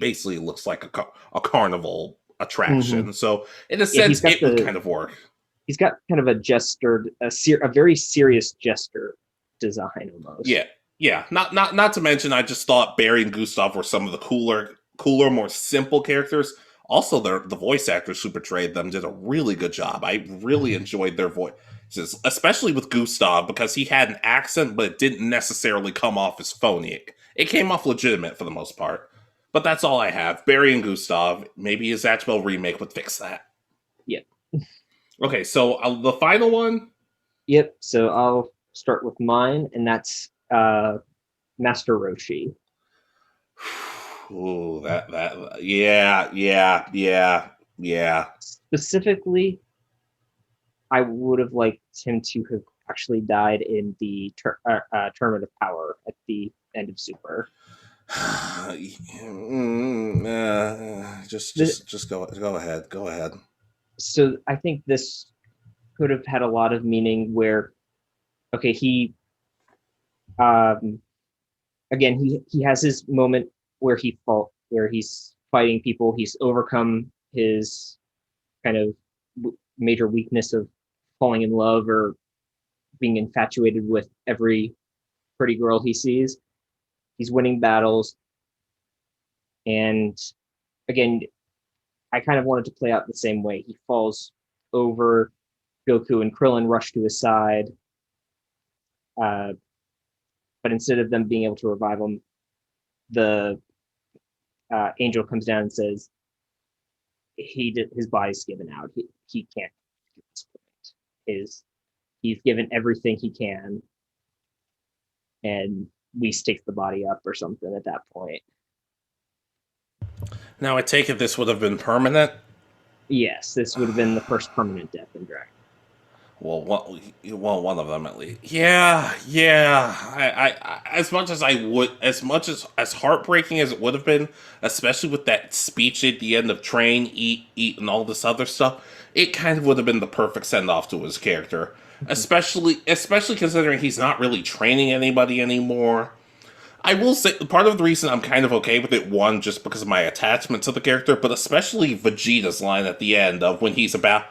basically looks like a carnival Mhm. attraction. So in a Yeah, sense, it would kind of work. he's got kind of a jester, a very serious jester design almost. Yeah, yeah. Not to mention, I just thought Barry and Gustav were some of the cooler, more simple characters. Also, the voice actors who portrayed them did a really good job. I really enjoyed their voices, especially with Gustav because he had an accent, but it didn't necessarily come off as phony. It came off legitimate for the most part. But that's all I have. Barry and Gustav. Maybe a Zatchbell remake would fix that. Yep. Okay, so the final one. Yep. So I'll start with mine, and that's Master Roshi. Ooh, that yeah. Specifically, I would have liked him to have actually died in the tournament of power at the end of Super. Just The, go ahead. Go ahead. so I think this could have had a lot of meaning where, okay, he um, again he has his moment where where he's fighting people. He's overcome his kind of major weakness of falling in love or being infatuated with every pretty girl he sees. He's winning battles, and again, I kind of wanted to play out the same way. He falls over. Goku and Krillin rush to his side, uh, but instead of them being able to revive him, the angel comes down and says his body's given out. He can't at this point. He's given everything he can, and Whis takes the body up or something at that point. Now I take it this would have been permanent. Yes, this would have been the first permanent death in Dragon. One of them at least. Yeah. As much as I would, as heartbreaking as it would have been, especially with that speech at the end of Train, Eat, and all this other stuff, it kind of would have been the perfect send off to his character. Especially considering he's not really training anybody anymore. I will say part of the reason I'm kind of okay with it, one, just because of my attachment to the character, but especially Vegeta's line at the end of when he's about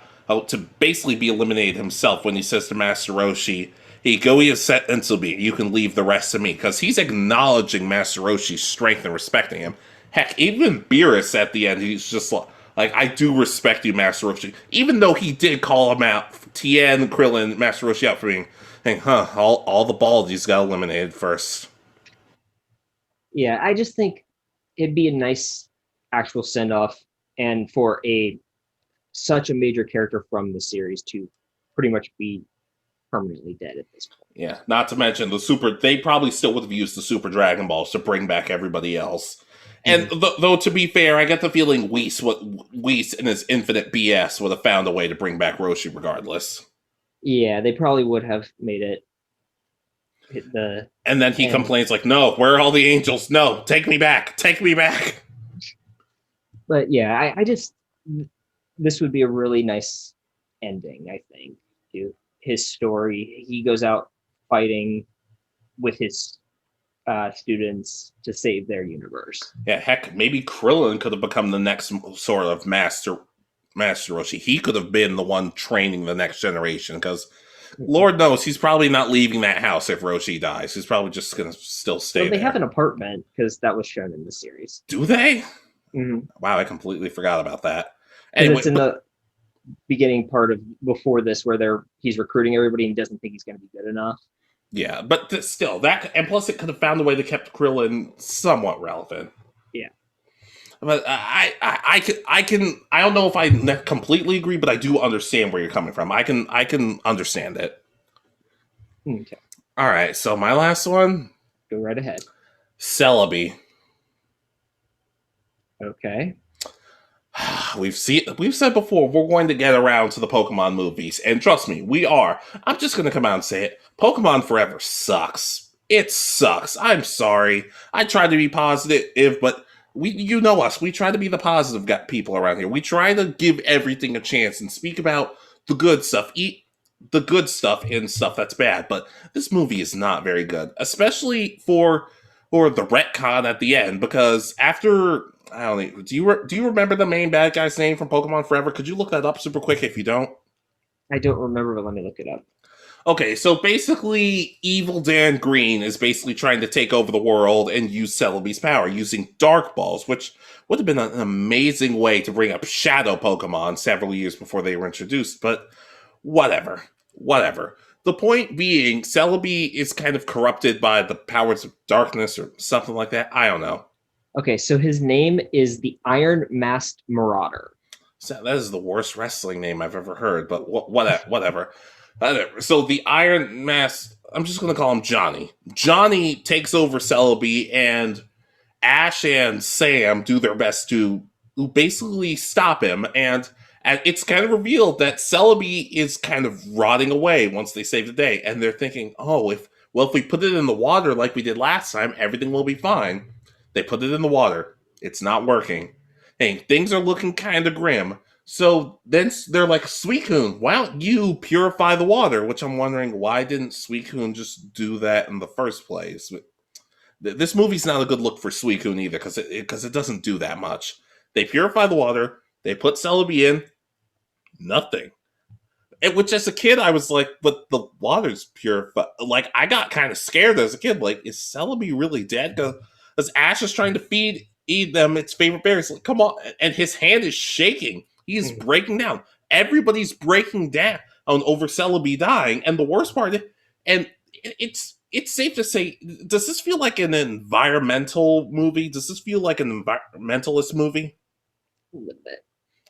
to basically be eliminated himself when he says to Master Roshi, "Hey, go is set into me. You can leave the rest to me," because he's acknowledging Master Roshi's strength and respecting him. Heck, even Beerus at the end, he's just like, "I do respect you, Master Roshi," even though he did call him out, Tien, Krillin, Master Roshi out for being, saying, all the Baldies got eliminated first. Yeah, I just think it'd be a nice actual send off, and for a such a major character from the series to pretty much be permanently dead at this point. Yeah, not to mention they probably still would have used the Super Dragon Balls to bring back everybody else. And Mm-hmm. though to be fair, I get the feeling Whis in his infinite BS would have found a way to bring back Roshi regardless. Yeah, they probably would have made it hit the And then he end. complains like, "No, where are all the angels? No, take me back, take me back." But yeah, I just this would be a really nice ending, I think, to his story. He goes out fighting with his students to save their universe. Yeah, heck, maybe Krillin could have become the next sort of Master Roshi. He could have been the one training the next generation because Lord knows he's probably not leaving that house if Roshi dies. He's probably just going to still So stay they have there. an apartment because that was shown in the series. Do they? Mm-hmm. Wow, I completely forgot about that. Because Anyway, it's in but the beginning part of before this where he's recruiting everybody and he doesn't think he's going to be good enough. yeah, but still, that and plus it could have found a way to keep Krillin somewhat relevant. Yeah. But I don't know if I completely agree, but I do understand where you're coming from. I can understand it. Okay, All right, so my last one, go right ahead. Celebi. Okay. We've said before we're going to get around to the Pokemon movies, and trust me, we are. I'm just going to come out and say it. Pokemon Forever sucks. It sucks. I'm sorry. I try to be positive, but you know us. We try to be the positive people around here. We try to give everything a chance and speak about the good stuff. Eat the good stuff and stuff that's bad. But this movie is not very good, especially for the retcon at the end, because after I don't know. Do you remember the main bad guy's name from Pokemon Forever? Could you look that up super quick if you don't? I don't remember, but let me look it up. Okay, so basically, Evil Dan Green is basically trying to take over the world and use Celebi's power using Dark Balls, which would have been an amazing way to bring up Shadow Pokemon several years before they were introduced, but whatever. Whatever. The point being, Celebi is kind of corrupted by the powers of darkness or something like that. I don't know. Okay, so his name is the Iron Masked Marauder. So that is the worst wrestling name I've ever heard, but whatever. Whatever. So the Iron Mask, I'm just going to call him Johnny. Johnny takes over Celebi, and Ash and Sam do their best to basically stop him. And it's kind of revealed that Celebi is kind of rotting away once they save the day. And they're thinking, oh, if we put it in the water like we did last time, everything will be fine. They put it in the water. It's not working. Hey, things are looking kind of grim. So then they're like, Suicune, why don't you purify the water? Which I'm wondering, why didn't Suicune just do that in the first place? This movie's not a good look for Suicune either, because it doesn't do that much. They purify the water, they put Celebi in, nothing. Which as a kid, I was like, but the water's purified. Like, I got kind of scared as a kid. Like, is Celebi really dead? Because Ash is trying to eat them its favorite berries. Like, come on. And his hand is shaking. He's breaking down. Everybody's breaking down over Celebi dying. And the worst part, and it's safe to say, does this feel like an environmental movie? Does this feel like an environmentalist movie? A little bit.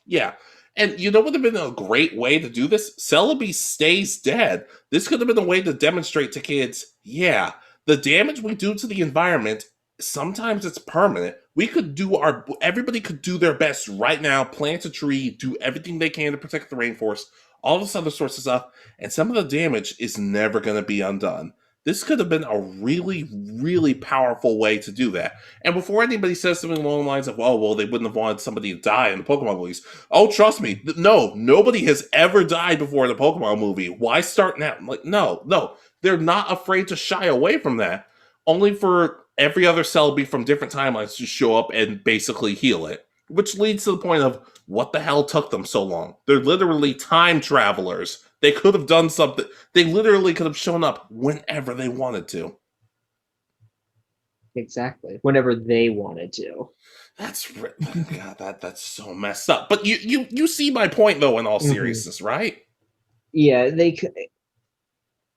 Yeah. And you know what would have been a great way to do this? Celebi stays dead. This could have been a way to demonstrate to kids, yeah, the damage we do to the environment, sometimes it's permanent. Everybody could do their best right now, plant a tree, do everything they can to protect the rainforest, all this other sorts of stuff, and some of the damage is never going to be undone. This could have been a really, really powerful way to do that. And before anybody says something along the lines of, oh, well, they wouldn't have wanted somebody to die in the Pokemon movies. Oh, trust me. No, nobody has ever died before in a Pokemon movie. Why start now? Like, no. They're not afraid to shy away from that. Only for every other Celebi from different timelines to show up and basically heal it. Which leads to the point of, what the hell took them so long? They're literally time travelers. They could have done something. They literally could have shown up whenever they wanted to. Exactly. Whenever they wanted to. God, that's so messed up. But you see my point though. In all seriousness, right? Yeah,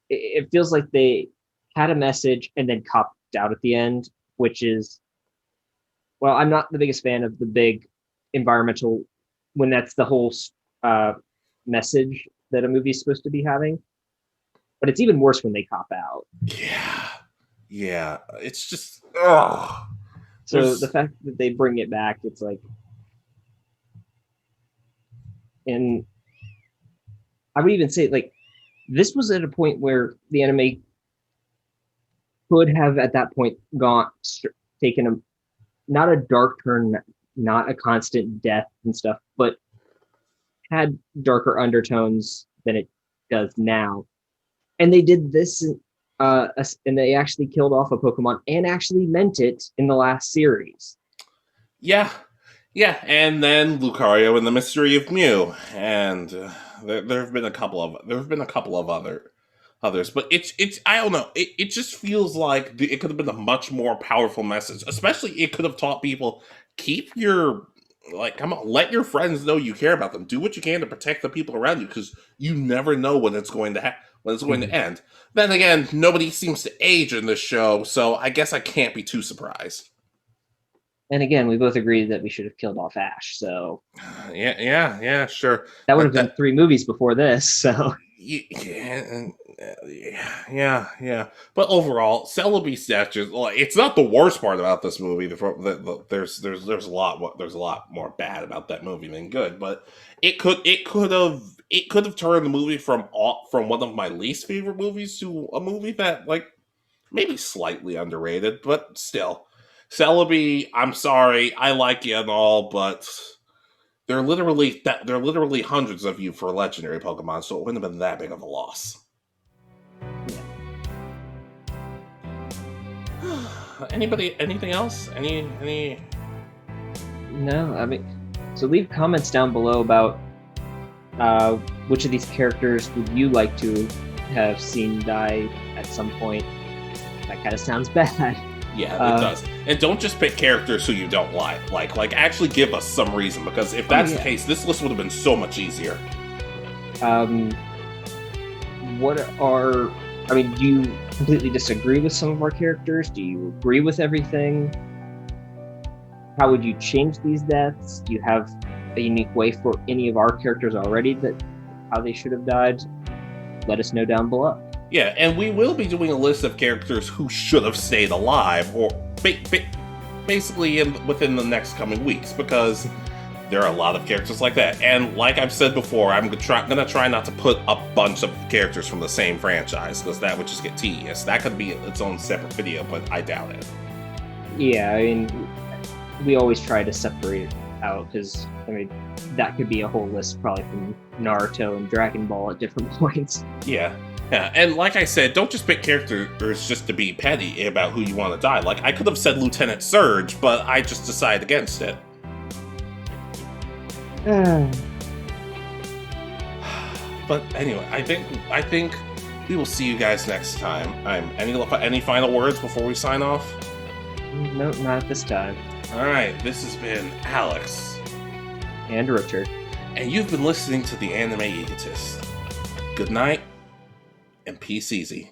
it feels like they had a message and then copped out at the end, which is, well, I'm not the biggest fan of the big environmental when that's the whole message that a movie is supposed to be having. But it's even worse when they cop out. Yeah. It's just, ugh. So the fact that they bring it back, it's like, and I would even say like this was at a point where the anime could have at that point taken a not a dark turn, not a constant death and stuff, but had darker undertones than it does now. And they did this, and they actually killed off a Pokemon and actually meant it in the last series. Yeah, and then Lucario and the Mystery of Mew, and there have been a couple of others, but it's I don't know. It just feels like it could have been a much more powerful message. Especially, it could have taught people, keep your, like, come on, let your friends know you care about them. Do what you can to protect the people around you, because you never know when it's going to to end. Then again, nobody seems to age in this show, so I guess I can't be too surprised. And again, we both agreed that we should have killed off Ash. So Yeah, sure. that would have But been 3 movies before this. So yeah, yeah. But overall, Celebi statues. Like, it's not the worst part about this movie. There's a lot more bad about that movie than good. But it could have turned the movie from one of my least favorite movies to a movie that, like, maybe slightly underrated, but still. Celebi, I'm sorry, I like you and all, but there are literally hundreds of you for legendary Pokemon, so it wouldn't have been that big of a loss. yeah. Anything else? Any? No, I mean, so leave comments down below about which of these characters would you like to have seen die at some point. That kind of sounds bad. Yeah, it does. And don't just pick characters who you don't like. Like actually give us some reason, because if that's the case, this list would have been so much easier. I mean, do you completely disagree with some of our characters? Do you agree with everything? How would you change these deaths? Do you have a unique way for any of our characters already that how they should have died? Let us know down below. Yeah, and we will be doing a list of characters who should have stayed alive, or basically within the next coming weeks, because there are a lot of characters like that. And like I've said before, I'm gonna try not to put a bunch of characters from the same franchise, because that would just get tedious. That could be its own separate video, but I doubt it. Yeah, I mean, we always try to separate it out, because I mean that could be a whole list probably from Naruto and Dragon Ball at different points. Yeah, and like I said, don't just pick characters just to be petty about who you want to die. Like, I could have said Lieutenant Surge, but I just decided against it. But anyway, I think we will see you guys next time. Any final words before we sign off? No, not at this time. All right, this has been Alex And Richard. and you've been listening to the Anime Egotists. Good night, and peace easy.